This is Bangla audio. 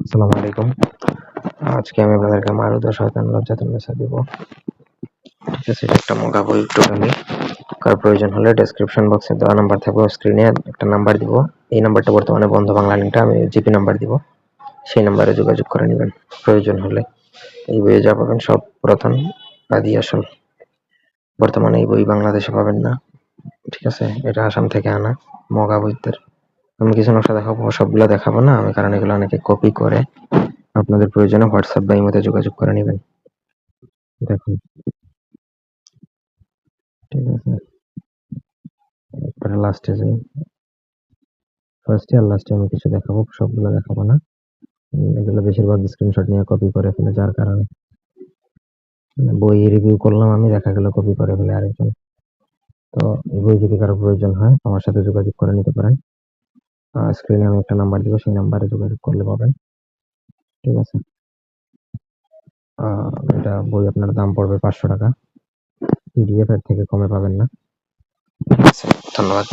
আসসালামু আলাইকুম। আজকে আমি আপনাদেরকে মারুদের শয়তান লজ্জাতুন নেসা দিব। ঠিক আছে, এটা একটা মগা বই। টোটালি কার প্রয়োজন হলে ডেসক্রিপশন বক্সে দেওয়া নাম্বার থাকবে, স্ক্রিনে একটা নাম্বার দিব। এই নাম্বারটা বর্তমানে বন্ধ, বাংলা লিঙ্কটা আমি জিপি নাম্বার দিব, সেই নাম্বারে যোগাযোগ করে নেবেন প্রয়োজন হলে। এই বইয়ে যা পাবেন সব পুরাতন আদি আসল। বর্তমানে এই বই বাংলাদেশে পাবেন না। ঠিক আছে, এটা আসাম থেকে আনা মগা বইদের। আমি কিছু নকশা দেখাবো, সবগুলো দেখাবো না আমি, কারণ এগুলো অনেকে কপি করে। আপনাদের প্রয়োজনে হোয়াটসঅ্যাপ বা ইমোতে যোগাযোগ করে নেবেন। দেখুন, ঠিক আছে, একবারে লাস্টে যাই। ফার্স্টে আর লাস্টে আমি কিছু দেখাবো, সবগুলো দেখাবো না। এগুলো বেশিরভাগ স্ক্রিনশট নিয়ে কপি করে ফেলে, যার কারণে বই রিভিউ করলাম আমি, দেখা গেল কপি করে ফেলে আরেকজন। তো এই বই যদি কারো প্রয়োজন হয় আমার সাথে যোগাযোগ করে নিতে পারেন। স্ক্রিনে আমি একটা নাম্বার দিব, সেই নাম্বারে যোগাযোগ করলে পাবেন। ঠিক আছে, এটা বই আপনার দাম পড়বে 500 টাকা। পিডিএফ এর থেকে কমে পাবেন না। ঠিক আছে, ধন্যবাদ।